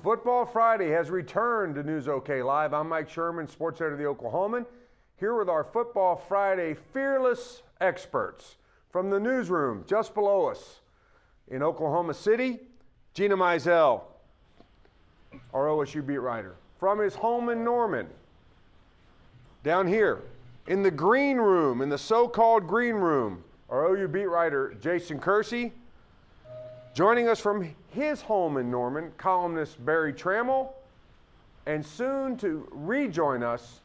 Football Friday has returned to News OK Live. I'm Mike Sherman, sports editor of the Oklahoman, here with our Football Friday fearless experts from the newsroom just below us in Oklahoma City. Gina Mizell, our OSU beat writer, from his home in Norman, down here in the green room, in the so-called green room, our OU beat writer Jason Kersey. Joining us from his home in Norman, columnist Barry Trammell, and soon to rejoin us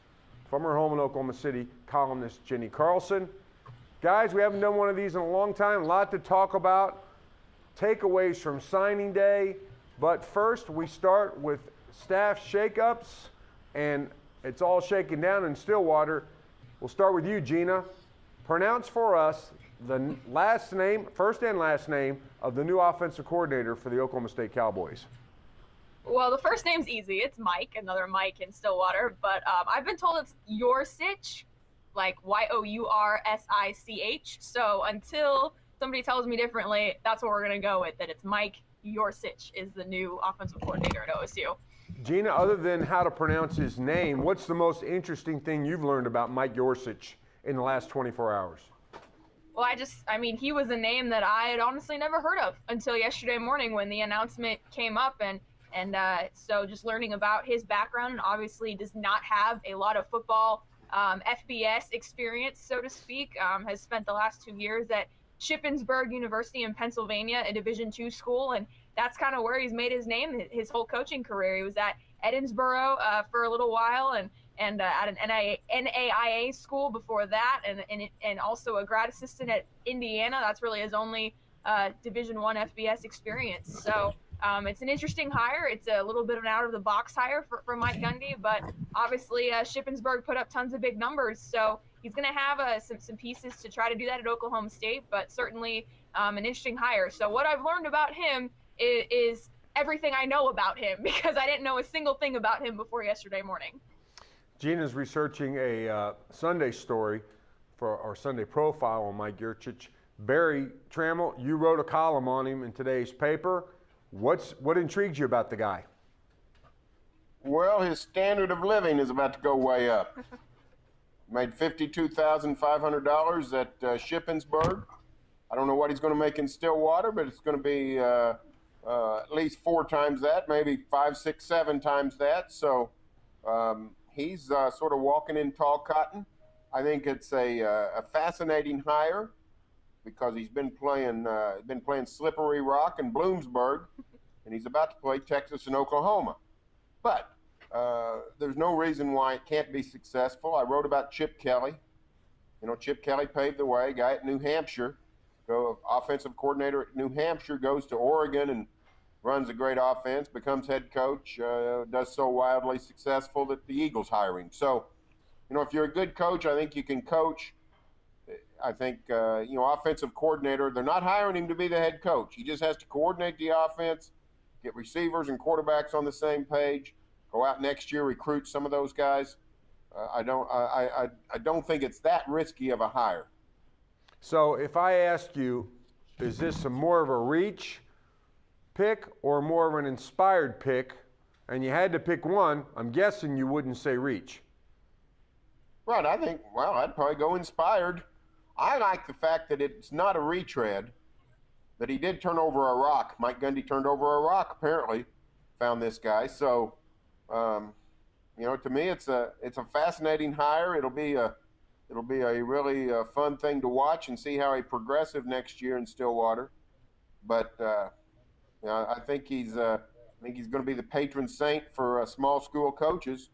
from her home in Oklahoma City, columnist Jenny Carlson. Guys, we haven't done one of these in a long time. A lot to talk about. Takeaways from signing day. But first, we start with staff shakeups, and it's all shaken down in Stillwater. We'll start with you, Gina. Pronounce for us the last name, first and last name, of the new offensive coordinator for the Oklahoma State Cowboys. Well, the first name's easy. It's Mike, another Mike in Stillwater. But I've been told it's Yoursich, like Yoursich. So until somebody tells me differently, that's what we're going to go with, that it's Mike Yoursich is the new offensive coordinator at OSU. Gina, other than how to pronounce his name, what's the most interesting thing you've learned about Mike Yoursich in the last 24 hours? Well, he was a name that I had honestly never heard of until yesterday morning when the announcement came up. And so just learning about his background, and obviously does not have a lot of football FBS experience, so to speak, has spent the last 2 years at Shippensburg University in Pennsylvania, a Division II school, and that's kind of where he's made his name his whole coaching career. He was at Edinburgh for a little while, and at an NAIA school before that, and also a grad assistant at Indiana. That's really his only Division I FBS experience. So it's an interesting hire. It's a little bit of an out-of-the-box hire for Mike Gundy, but obviously Shippensburg put up tons of big numbers, so he's going to have some pieces to try to do that at Oklahoma State, but certainly an interesting hire. So what I've learned about him is everything I know about him, because I didn't know a single thing about him before yesterday morning. Gina's researching a Sunday story for our Sunday profile on Mike Yoursich. Barry Trammell, you wrote a column on him in today's paper. What intrigues you about the guy? Well, his standard of living is about to go way up. Made $52,500 at Shippensburg. I don't know what he's going to make in Stillwater, but it's going to be at least 4 times that, maybe 5, 6, 7 times that. So he's sort of walking in tall cotton. I think it's a fascinating hire because he's been playing Slippery Rock in Bloomsburg, and he's about to play Texas and Oklahoma. But there's no reason why it can't be successful. I wrote about Chip Kelly. You know, Chip Kelly paved the way. Guy at New Hampshire, offensive coordinator at New Hampshire, goes to Oregon and runs a great offense, becomes head coach, does so wildly successful that the Eagles hire him. So, you know, if you're a good coach, I think you can coach. I think, offensive coordinator, they're not hiring him to be the head coach. He just has to coordinate the offense, get receivers and quarterbacks on the same page, go out next year, recruit some of those guys. I don't think it's that risky of a hire. So if I ask you, is this more of a reach pick or more of an inspired pick, and you had to pick one, I'm guessing you wouldn't say reach. Right, I'd probably go inspired. I like the fact that it's not a retread, that he did turn over a rock. Mike Gundy turned over a rock, apparently, found this guy. So, to me, it's a fascinating hire. It'll be a really fun thing to watch and see how he progresses next year in Stillwater. But I think he's going to be the patron saint for small school coaches,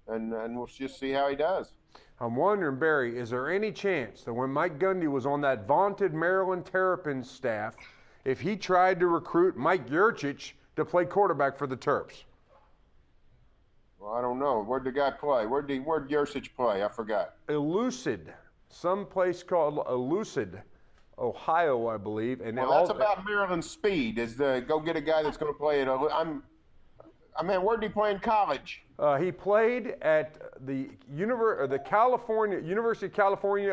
and we'll just see how he does. I'm wondering, Barry, is there any chance that when Mike Gundy was on that vaunted Maryland Terrapins staff, if he tried to recruit Mike Yoursich to play quarterback for the Terps? Well, I don't know. Where'd the guy play? Where'd Yoursich play? I forgot. Elucid, some place called Elucid, Ohio, I believe. And well, that's about Maryland speed, is to go get a guy that's going to play at where did he play in college? He played at the University of California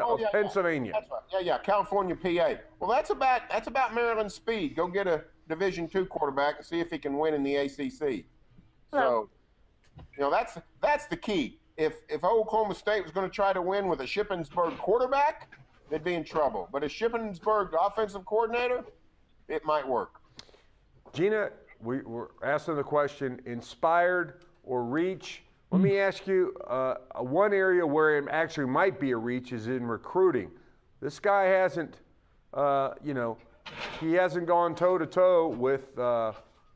of Pennsylvania. That's right. California, PA. Well, that's about Maryland speed. Go get a Division II quarterback and see if he can win in the ACC. So, that's the key. If Oklahoma State was going to try to win with a Shippensburg quarterback, they'd be in trouble. But a Shippensburg offensive coordinator, it might work. Gina, we were asking the question, inspired or reach? Let me ask you, one area where it actually might be a reach is in recruiting. This guy hasn't, he hasn't gone toe-to-toe with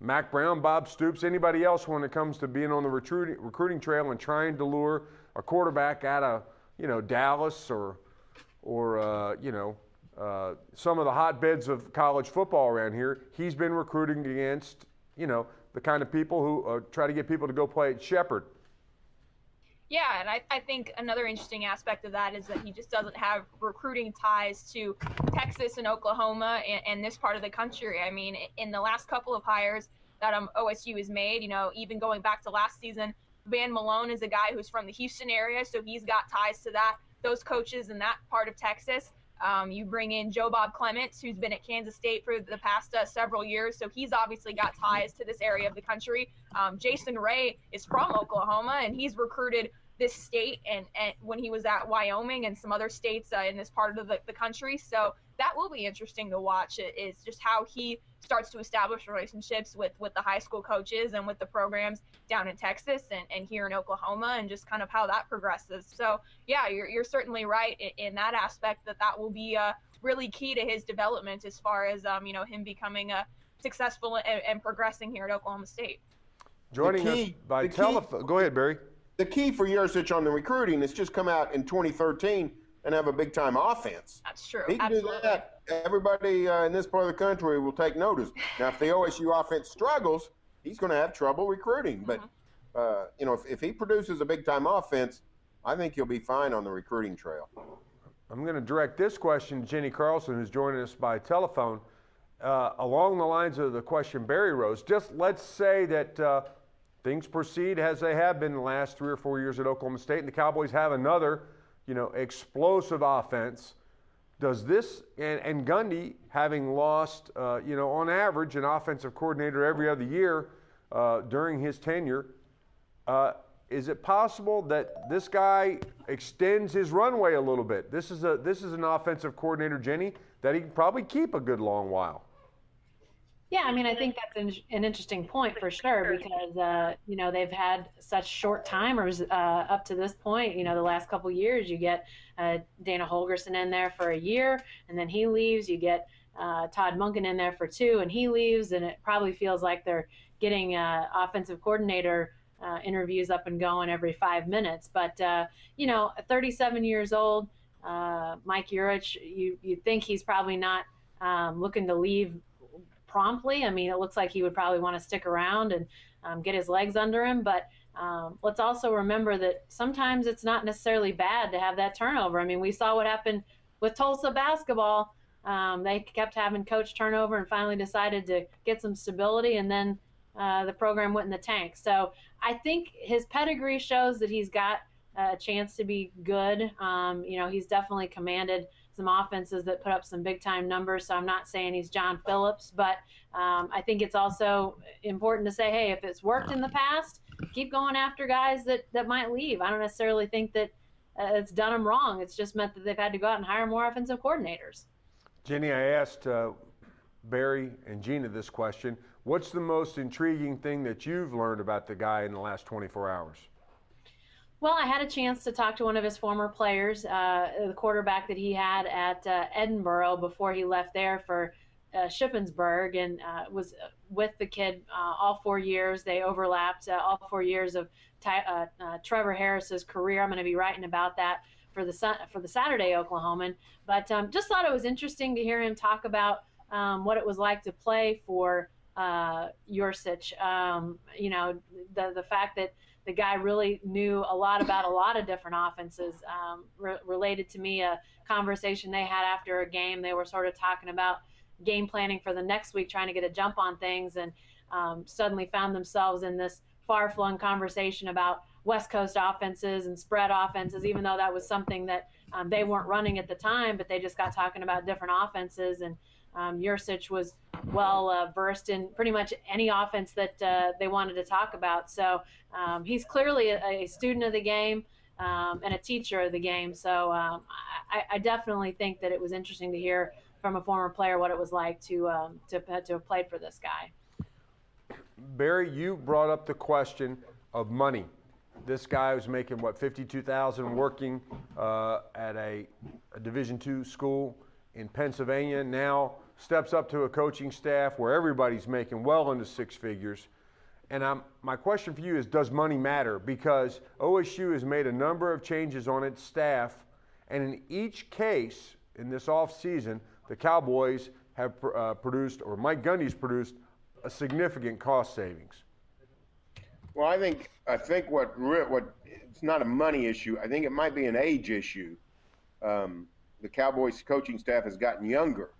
Mac Brown, Bob Stoops, anybody else when it comes to being on the recruiting trail and trying to lure a quarterback out of, Dallas or some of the hotbeds of college football around here. He's been recruiting against, the kind of people who try to get people to go play at Shepherd. Yeah, and I think another interesting aspect of that is that he just doesn't have recruiting ties to Texas and Oklahoma and this part of the country. I mean, in the last couple of hires that OSU has made, even going back to last season, Van Malone is a guy who's from the Houston area, so he's got ties to those coaches in that part of Texas. You bring in Joe Bob Clements, who's been at Kansas State for the past several years, so he's obviously got ties to this area of the country. Jason Ray is from Oklahoma, and he's recruited this state and when he was at Wyoming and some other states in this part of the country. So that will be interesting to watch. It is just how he starts to establish relationships with the high school coaches and with the programs down in Texas and here in Oklahoma, and just kind of how that progresses. So yeah, you're certainly right in that aspect that will be really key to his development as far as him becoming successful and progressing here at Oklahoma State. Joining us by telephone. Go ahead, Barry. The key for Yurcich on the recruiting is just come out in 2013 and have a big-time offense. That's true. He can do that. Everybody in this part of the country will take notice. Now, if the OSU offense struggles, he's going to have trouble recruiting. But, if he produces a big-time offense, I think he'll be fine on the recruiting trail. I'm going to direct this question to Jenny Carlson, who's joining us by telephone. Along the lines of the question Barry rose, just let's say that things proceed as they have been the last 3 or 4 years at Oklahoma State, and the Cowboys have another, explosive offense. Does this, and Gundy, having lost, on average, an offensive coordinator every other year during his tenure, is it possible that this guy extends his runway a little bit? This is an offensive coordinator, Jenny, that he can probably keep a good long while. Yeah, I mean, I think that's an interesting point for sure because, they've had such short timers up to this point. The last couple of years, you get Dana Holgerson in there for a year, and then he leaves. You get Todd Monken in there for 2, and he leaves, and it probably feels like they're getting offensive coordinator interviews up and going every 5 minutes. But, 37 years old, Mike Yurcich, you think he's probably not looking to leave promptly. I mean, it looks like he would probably want to stick around and get his legs under him. But let's also remember that sometimes it's not necessarily bad to have that turnover. I mean, we saw what happened with Tulsa basketball. They kept having coach turnover and finally decided to get some stability, and then the program went in the tank. So I think his pedigree shows that he's got a chance to be good. He's definitely commanded some offenses that put up some big-time numbers, so I'm not saying he's John Phillips, but I think it's also important to say, hey, if it's worked in the past, keep going after guys that might leave. I don't necessarily think that it's done them wrong. It's just meant that they've had to go out and hire more offensive coordinators. Jenny, I asked Barry and Gina this question. What's the most intriguing thing that you've learned about the guy in the last 24 hours? Well, I had a chance to talk to one of his former players, the quarterback that he had at Edinburgh before he left there for Shippensburg, and was with the kid all 4 years. They overlapped all 4 years of Trevor Harris's career. I'm going to be writing about that for the Saturday Oklahoman. But just thought it was interesting to hear him talk about what it was like to play for Yurcich. The fact that the guy really knew a lot about a lot of different offenses. Related to me, a conversation they had after a game. They were sort of talking about game planning for the next week, trying to get a jump on things, and suddenly found themselves in this far-flung conversation about West Coast offenses and spread offenses, even though that was something that they weren't running at the time, but they just got talking about different offenses, and Yursich was well versed in pretty much any offense that they wanted to talk about. So he's clearly a student of the game and a teacher of the game. So I definitely think that it was interesting to hear from a former player what it was like to have played for this guy. Barry, you brought up the question of money. This guy was making, what, $52,000 working at a Division II school in Pennsylvania, now steps up to a coaching staff where everybody's making well into six figures. And my question for you is, does money matter? Because OSU has made a number of changes on its staff, and in each case in this offseason, the Cowboys have produced, or Mike Gundy's produced, a significant cost savings. Well, I think what it's not a money issue. I think it might be an age issue. The Cowboys coaching staff has gotten younger,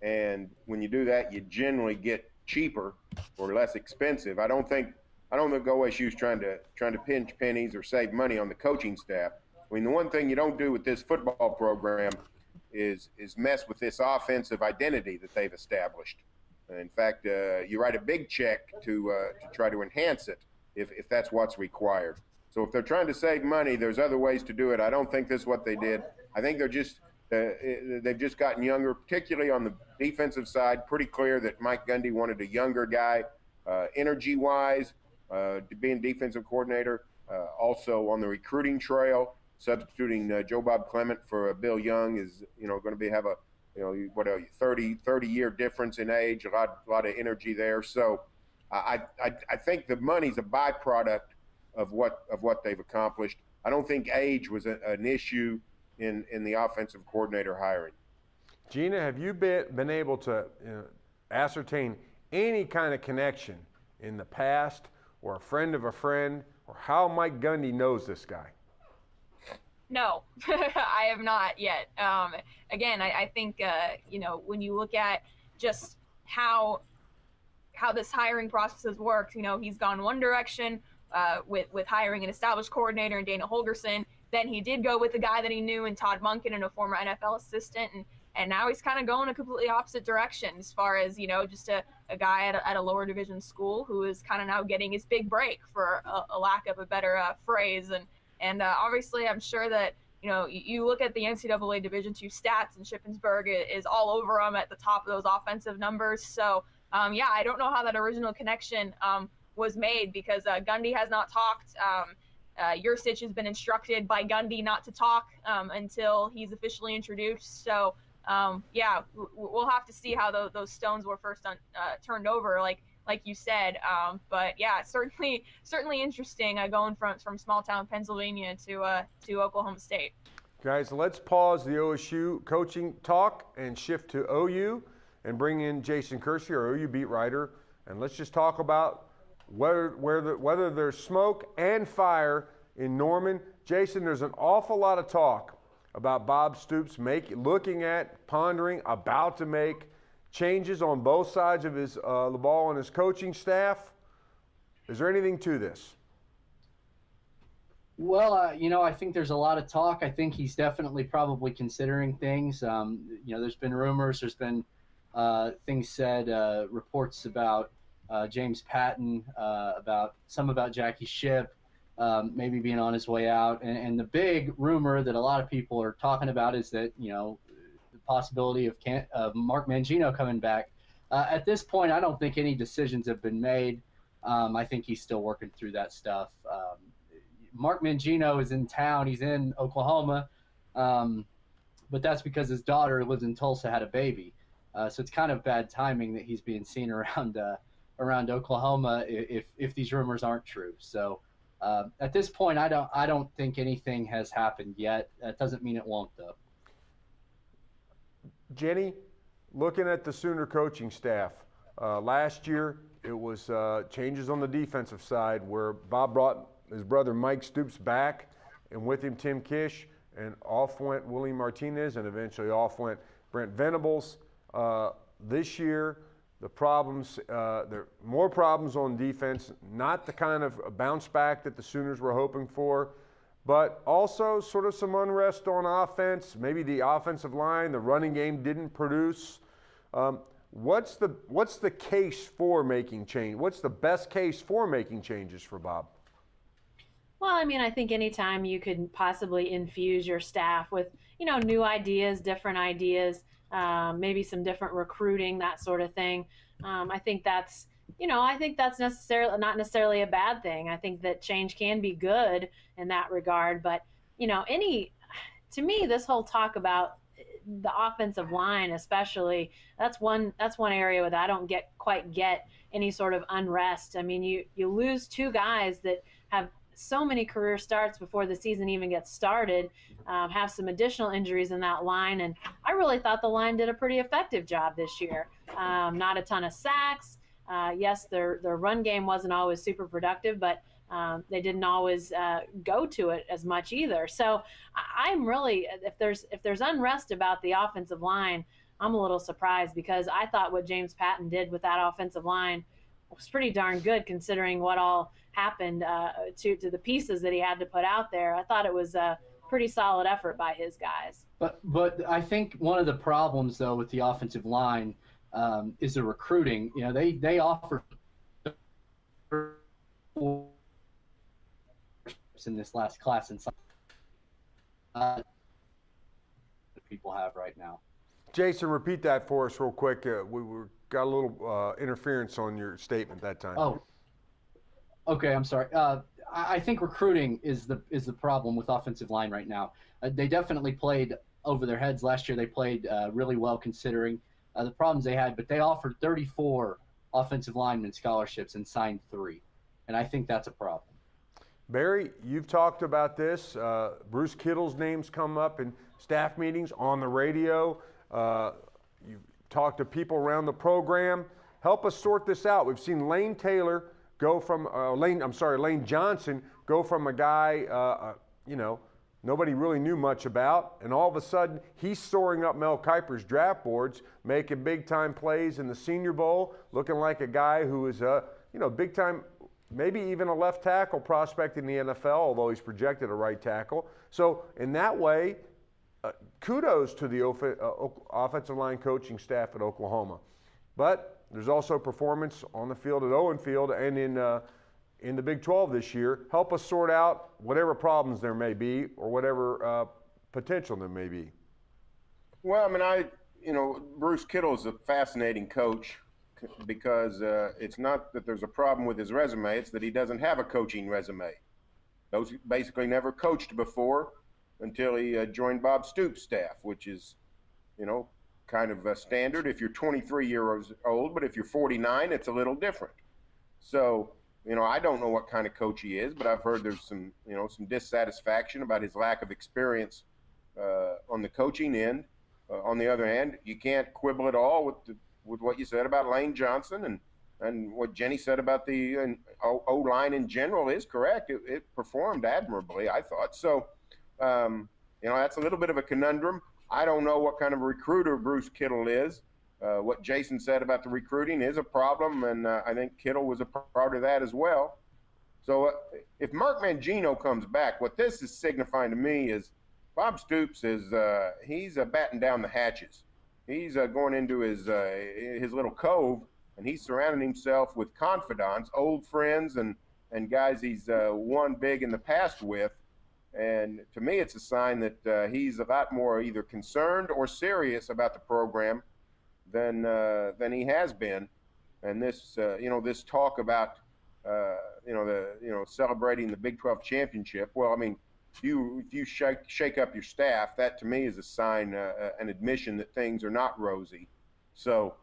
and when you do that, you generally get cheaper or less expensive. I don't think OSU's trying to pinch pennies or save money on the coaching staff. I mean, the one thing you don't do with this football program is mess with this offensive identity that they've established. In fact, you write a big check to try to enhance it if that's what's required. So if they're trying to save money, there's other ways to do it. I don't think this is what they did. I think they've just gotten younger, particularly on the defensive side. Pretty clear that Mike Gundy wanted a younger guy, energy-wise, being defensive coordinator. Also on the recruiting trail, substituting Joe Bob Clement for Bill Young is going to have a 30-year difference in age, a lot of energy there. So I think the money's a byproduct of what they've accomplished. I don't think age was an issue in the offensive coordinator hiring. Gina, have you been able to ascertain any kind of connection in the past, or a friend of a friend, or how Mike Gundy knows this guy? No, I have not yet. Again, I think when you look at just how this hiring process has worked, he's gone one direction with hiring an established coordinator in Dana Holgorsen. Then he did go with the guy that he knew in Todd Monken and a former NFL assistant, and now he's kind of going a completely opposite direction as far as just a guy at a lower division school who is kind of now getting his big break, for a lack of a better phrase. And obviously, I'm sure that, you look at the NCAA Division II stats, and Shippensburg is all over them at the top of those offensive numbers. So, I don't know how that original connection was made, because Gundy has not talked. Yursich has been instructed by Gundy not to talk until he's officially introduced. So, we'll have to see how those stones were first turned over, like you said. But yeah, certainly interesting going from small town Pennsylvania to Oklahoma State. Guys, let's pause the OSU coaching talk and shift to OU and bring in Jason Kersey, our OU beat writer, and let's just talk about whether there's smoke and fire in Norman. Jason, there's an awful lot of talk about Bob Stoops looking at, pondering, about to make changes on both sides of the ball on his coaching staff. Is there anything to this? Well, I think there's a lot of talk. I think he's definitely probably considering things. There's been rumors, there's been things said, reports about James Patton, about Jackie Shipp, maybe being on his way out. And the big rumor that a lot of people are talking about is that, the possibility of Mark Mangino coming back. At this point, I don't think any decisions have been made. I think he's still working through that stuff. Mark Mangino is in town. He's in Oklahoma, but that's because his daughter who lives in Tulsa had a baby. So it's kind of bad timing that he's being seen around Oklahoma if these rumors aren't true. So at this point, I don't think anything has happened yet. That doesn't mean it won't, though. Jenny, looking at the Sooner coaching staff, last year it was changes on the defensive side where Bob brought his brother Mike Stoops back, and with him Tim Kish, and off went Willie Martinez, and eventually off went Brent Venables. This year, there are more problems on defense, not the kind of bounce back that the Sooners were hoping for. but also sort of some unrest on offense. Maybe the offensive line, the running game didn't produce. What's the case for making change? What's the best case for making changes for Bob? Well, I mean, I think anytime you could possibly infuse your staff with, new ideas, different ideas, maybe some different recruiting, that sort of thing. I think that's, necessarily not necessarily a bad thing. I think that change can be good in that regard. But, to me, this whole talk about the offensive line, especially, that's one area where I don't quite get any sort of unrest. I mean, you lose two guys that have so many career starts before the season even gets started, have some additional injuries in that line, and I really thought the line did a pretty effective job this year. Not a ton of sacks. Yes, their run game wasn't always super productive, but they didn't always go to it as much either. So I'm really, if there's unrest about the offensive line, I'm a little surprised, because I thought what James Patton did with that offensive line was pretty darn good, considering what all happened to the pieces that he had to put out there. I thought it was a pretty solid effort by his guys. But I think one of the problems, though, with the offensive line is the recruiting. They offer in this last class and people have right now. Jason, repeat that for us real quick. We got a little interference on your statement that time. Oh, okay. I'm sorry. I think recruiting is the problem with offensive line right now. They definitely played over their heads last year. They played really well considering the problems they had, but they offered 34 offensive lineman scholarships and signed 3, and I think that's a problem. Barry, you've talked about this. Bruce Kittle's name's come up in staff meetings, on the radio. You've talked to people around the program. Help us sort this out. We've seen Lane Taylor go from Lane Johnson go from a guy nobody really knew much about, and all of a sudden he's soaring up Mel Kiper's draft boards, making big time plays in the Senior Bowl, looking like a guy who is big time, maybe even a left tackle prospect in the NFL, although he's projected a right tackle. So in that way, kudos to the offensive line coaching staff at Oklahoma. But there's also performance on the field at Owen Field and in the Big 12 this year. Help us sort out whatever problems there may be or whatever potential there may be. Well, I mean, Bruce Kittle is a fascinating coach, because it's not that there's a problem with his resume, it's that he doesn't have a coaching resume. Those basically never coached before until he joined Bob Stoops' staff, which is, kind of a standard if you're 23 years old, but if you're 49, it's a little different. So, I don't know what kind of coach he is, but I've heard there's some dissatisfaction about his lack of experience on the coaching end. On the other hand, you can't quibble at all with what you said about Lane Johnson, and what Jenny said about the O-line in general is correct. It performed admirably, I thought. So, that's a little bit of a conundrum. I don't know what kind of recruiter Bruce Kittle is. What Jason said about the recruiting is a problem, and I think Kittle was a part of that as well. So if Mark Mangino comes back, what this is signifying to me is Bob Stoops he's batting down the hatches. He's going into his little cove, and he's surrounding himself with confidants, old friends, and guys he's won big in the past with. And to me, it's a sign that he's a lot more either concerned or serious about the program than he has been. And this this talk about celebrating the Big 12 championship. Well, I mean, if you shake up your staff, that to me is a sign, an admission that things are not rosy. So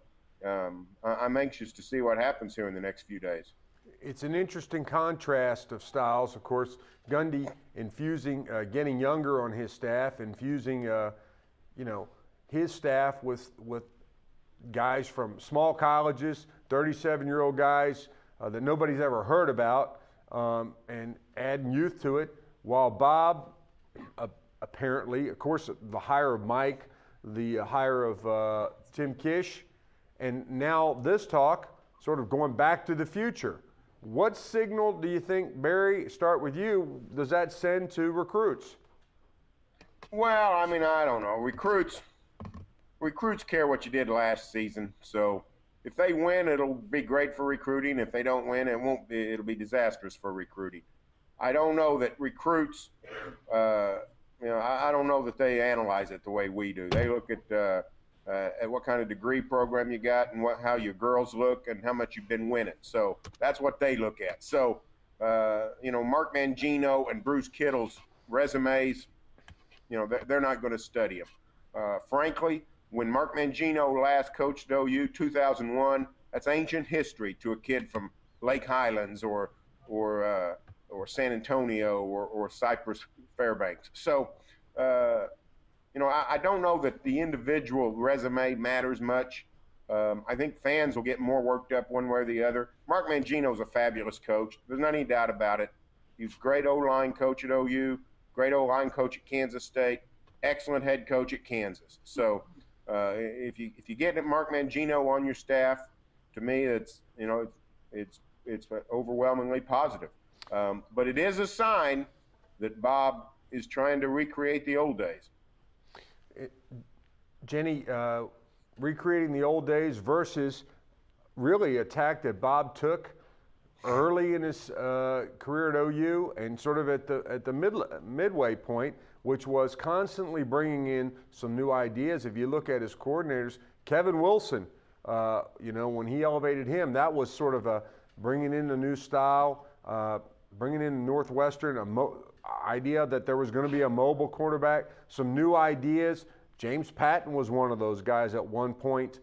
I'm anxious to see what happens here in the next few days. It's an interesting contrast of styles. Of course, Gundy getting younger on his staff, infusing his staff with guys from small colleges, 37-year-old guys that nobody's ever heard about, and adding youth to it. While Bob, apparently, of course, the hire of Mike, the hire of Tim Kish, and now this talk, sort of going back to the future. What signal do you think, Barry, start with you, does that send to recruits? Well, I mean, I don't know. Recruits care what you did last season. So if they win, it'll be great for recruiting. If they don't win, it'll be disastrous for recruiting. I don't know that recruits, I don't know that they analyze it the way we do. They look at what kind of degree program you got and how your girls look and how much you've been winning. So that's what they look at. So, Mark Mangino and Bruce Kittle's resumes, they're not going to study them. Frankly, when Mark Mangino last coached OU, 2001, that's ancient history to a kid from Lake Highlands or San Antonio or Cypress Fairbanks. So, I don't know that the individual resume matters much. I think fans will get more worked up one way or the other. Mark Mangino's a fabulous coach. There's not any doubt about it. He was a great O-line coach at OU, great O-line coach at Kansas State, excellent head coach at Kansas. So if you get Mark Mangino on your staff, to me, it's overwhelmingly positive. But it is a sign that Bob is trying to recreate the old days. Jenny, recreating the old days versus really a tack that Bob took early in his career at OU and sort of at the midway point, which was constantly bringing in some new ideas. If you look at his coordinators, Kevin Wilson, when he elevated him, that was sort of bringing in a new style, bringing in Northwestern, idea that there was going to be a mobile quarterback, some new ideas. James Patton was one of those guys at one point.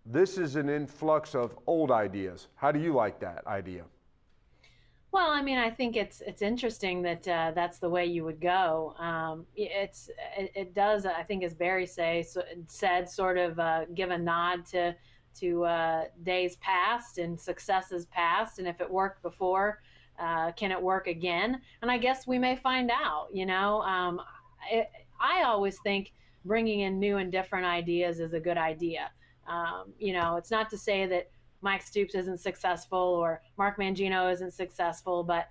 This is an influx of old ideas. How do you like that idea? Well, I mean, I think it's interesting that that's the way you would go. It does, I think, as Barry said, sort of give a nod to days past and successes past, and if it worked before, can it work again? And I guess we may find out. I always think bringing in new and different ideas is a good idea. It's not to say that Mike Stoops isn't successful or Mark Mangino isn't successful, but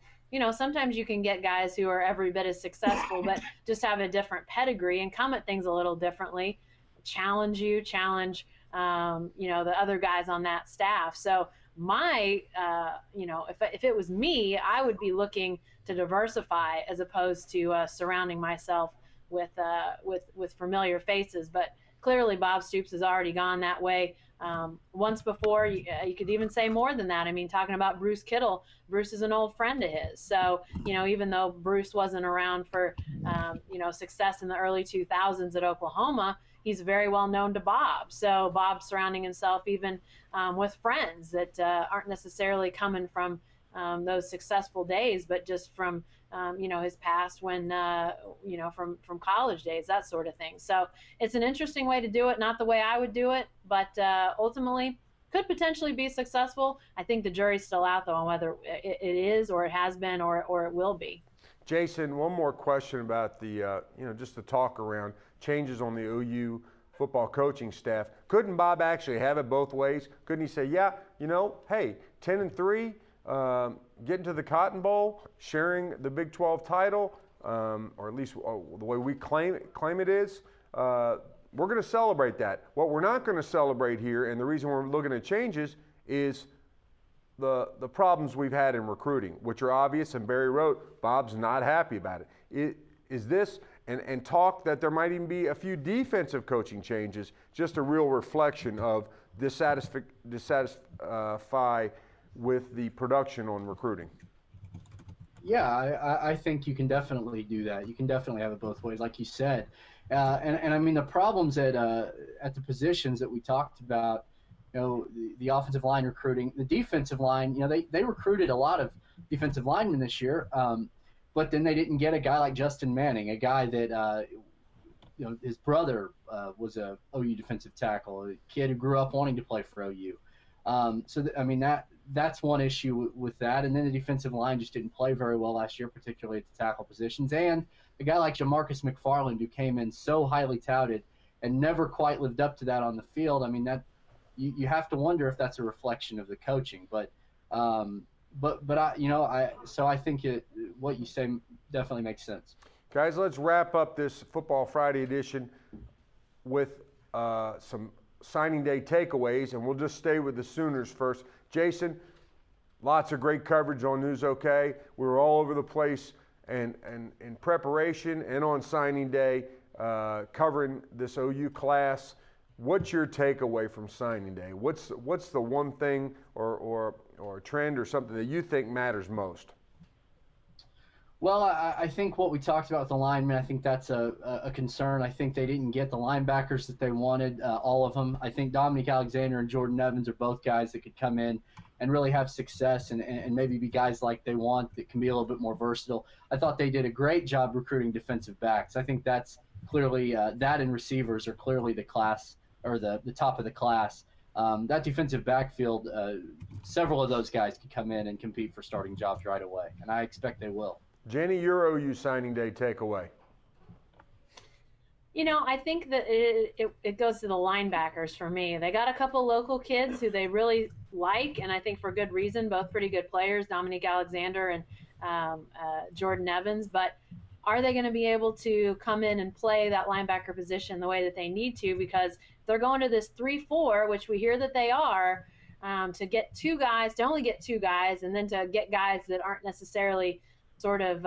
sometimes you can get guys who are every bit as successful, but just have a different pedigree and come at things a little differently, challenge the other guys on that staff. So if it was me, I would be looking to diversify as opposed to surrounding myself with familiar faces. But clearly Bob Stoops has already gone that way once before. You could even say more than that. I mean, talking about Bruce Kittle, Bruce is an old friend of his. So, even though Bruce wasn't around for, success in the early 2000s at Oklahoma, he's very well known to Bob. So Bob's surrounding himself even with friends that aren't necessarily coming from those successful days, but just from his past when from college days, that sort of thing. So it's an interesting way to do it, not the way I would do it, but ultimately could potentially be successful. I think the jury's still out though on whether it is or it has been or it will be. Jason, one more question about the just the talk around changes on the OU football coaching staff. Couldn't Bob actually have it both ways? Couldn't he say, hey, 10-3, getting to the Cotton Bowl, sharing the Big 12 title, or at least the way we claim it is, we're going to celebrate that. What we're not going to celebrate here, and the reason we're looking at changes, is the problems we've had in recruiting, which are obvious, and Barry wrote, Bob's not happy about it. Is this, and talk that there might even be a few defensive coaching changes, just a real reflection of dissatisfy with the production on recruiting? Yeah, I think you can definitely do that. You can definitely have it both ways, like you said. And I mean, the problems at the positions that we talked about, the offensive line recruiting, the defensive line, they recruited a lot of defensive linemen this year, but then they didn't get a guy like Justin Manning, a guy that, his brother was a OU defensive tackle, a kid who grew up wanting to play for OU. That's one issue with that. And then the defensive line just didn't play very well last year, particularly at the tackle positions. And a guy like Jamarcus McFarland, who came in so highly touted and never quite lived up to that on the field. I mean, that you have to wonder if that's a reflection of the coaching. But I think what you say definitely makes sense. Guys, let's wrap up this Football Friday edition with some signing day takeaways, and we'll just stay with the Sooners first. Jason, lots of great coverage on News OK. We were all over the place and in preparation and on signing day covering this OU class. What's your takeaway from signing day? What's the one thing or trend or something that you think matters most? Well, I think what we talked about with the linemen, I think that's a concern. I think they didn't get the linebackers that they wanted, all of them. I think Dominique Alexander and Jordan Evans are both guys that could come in and really have success and maybe be guys like they want that can be a little bit more versatile. I thought they did a great job recruiting defensive backs. I think that's clearly that and receivers are clearly the class or the top of the class. That defensive backfield, several of those guys could come in and compete for starting jobs right away, and I expect they will. Jenny, your OU signing day takeaway. I think that it goes to the linebackers for me. They got a couple local kids who they really like, and I think for good reason, both pretty good players, Dominique Alexander and Jordan Evans. But are they going to be able to come in and play that linebacker position the way that they need to? Because they're going to this 3-4, which we hear that they are, to get two guys, to only get two guys, and then to get guys that aren't necessarily sort of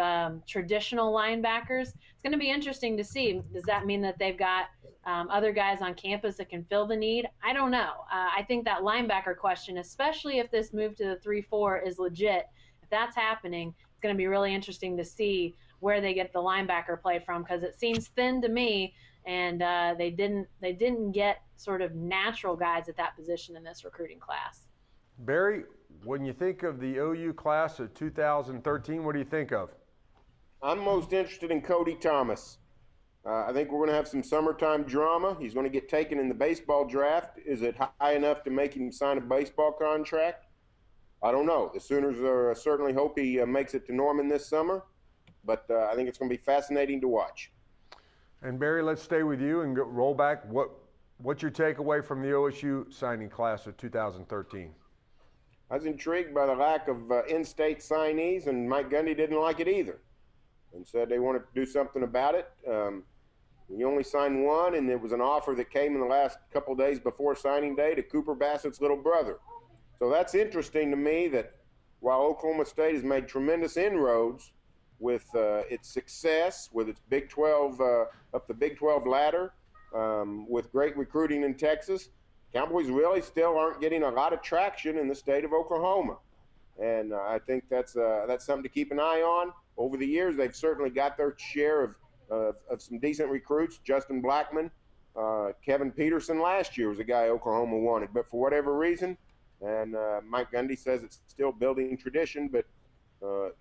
traditional linebackers. It's going to be interesting to see. Does that mean that they've got other guys on campus that can fill the need? I don't know. I think that linebacker question, especially if this move to the 3-4 is legit, if that's happening, it's going to be really interesting to see where they get the linebacker play from, because it seems thin to me, and they didn't get sort of natural guys at that position in this recruiting class. Barry, when you think of the OU class of 2013, what do you think of? I'm most interested in Cody Thomas. I think we're going to have some summertime drama. He's going to get taken in the baseball draft. Is it high enough to make him sign a baseball contract? I don't know. The Sooners certainly hope he makes it to Norman this summer, but I think it's going to be fascinating to watch. And Barry, let's stay with you and roll back. What's your takeaway from the OSU signing class of 2013? I was intrigued by the lack of in-state signees, and Mike Gundy didn't like it either and said they wanted to do something about it. We only signed one, and it was an offer that came in the last couple of days before signing day to Cooper Bassett's little brother. So that's interesting to me, that while Oklahoma State has made tremendous inroads with its success, with its Big 12, up the Big 12 ladder, with great recruiting in Texas, Cowboys really still aren't getting a lot of traction in the state of Oklahoma. And I think that's something to keep an eye on. Over the years, they've certainly got their share of some decent recruits. Justin Blackman, Kevin Peterson last year was a guy Oklahoma wanted. But for whatever reason, and Mike Gundy says it's still building tradition, but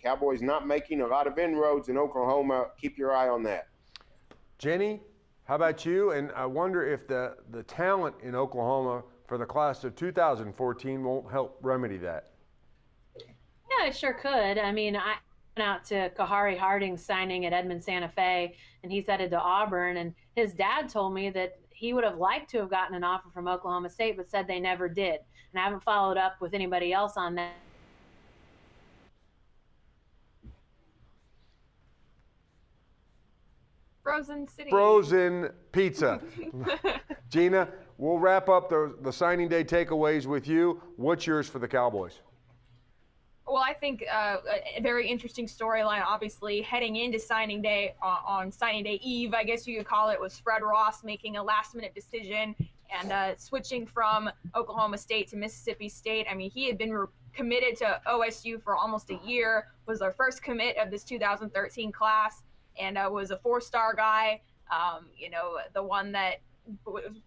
Cowboys not making a lot of inroads in Oklahoma. Keep your eye on that. Jenny, how about you? And I wonder if the talent in Oklahoma for the class of 2014 won't help remedy that. Yeah, it sure could. I mean, I went out to Kahari Harding's signing at Edmond Santa Fe, and he's headed to Auburn. And his dad told me that he would have liked to have gotten an offer from Oklahoma State, but said they never did. And I haven't followed up with anybody else on that. Frozen City. Frozen pizza. Gina, we'll wrap up the signing day takeaways with you. What's yours for the Cowboys? Well, I think a very interesting storyline, obviously, heading into signing day, on signing day eve, I guess you could call it, was Fred Ross making a last-minute decision and switching from Oklahoma State to Mississippi State. I mean, he had been committed to OSU for almost a year, was our first commit of this 2013 class, and was a four-star guy, the one that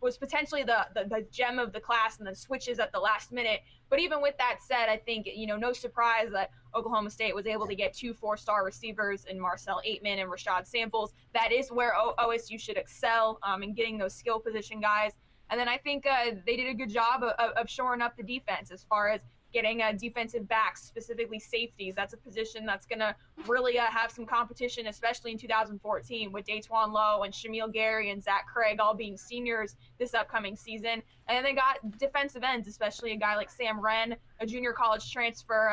was potentially the gem of the class, and then switches at the last minute. But even with that said, I think, no surprise that Oklahoma State was able to get two four-star receivers in Marcel Aitman and Rashad Samples. That is where OSU should excel in getting those skill position guys. And then I think they did a good job of shoring up the defense as far as getting defensive backs, specifically safeties. That's a position that's going to really have some competition, especially in 2014 with Datewan Lowe and Shamil Gary and Zach Craig all being seniors this upcoming season. And then they got defensive ends, especially a guy like Sam Wren, a junior college transfer,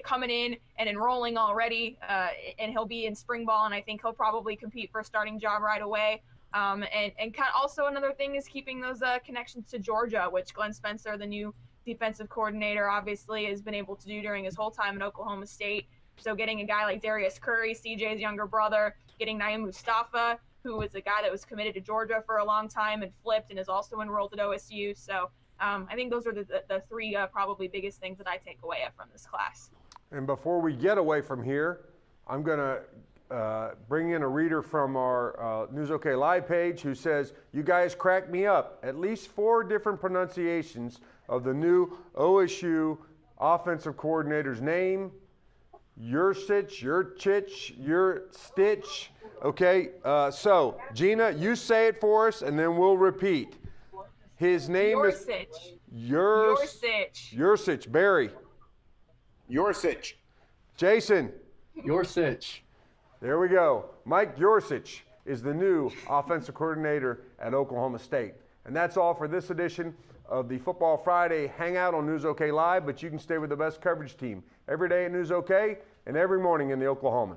coming in and enrolling already, and he'll be in spring ball, and I think he'll probably compete for a starting job right away. And kind of also another thing is keeping those connections to Georgia, which Glenn Spencer, the new defensive coordinator, obviously has been able to do during his whole time at Oklahoma State. So getting a guy like Darius Curry, CJ's younger brother, getting Naeem Mustafa, who was a guy that was committed to Georgia for a long time and flipped and is also enrolled at OSU. So I think those are the three probably biggest things that I take away from this class. And before we get away from here, I'm going to bring in a reader from our News OK Live page who says, "You guys crack me up. At least 4 different pronunciations of the new OSU offensive coordinator's name. Yursich, Yurchich, Stitch." Okay, so Gina, you say it for us, and then we'll repeat. His name Yursich. is Yursich. Barry. Yursich. Jason. Yursich. There we go. Mike Yursich is the new offensive coordinator at Oklahoma State. And that's all for this edition of the Football Friday Hangout on News OK Live, but you can stay with the best coverage team every day at News OK and every morning in the Oklahoman.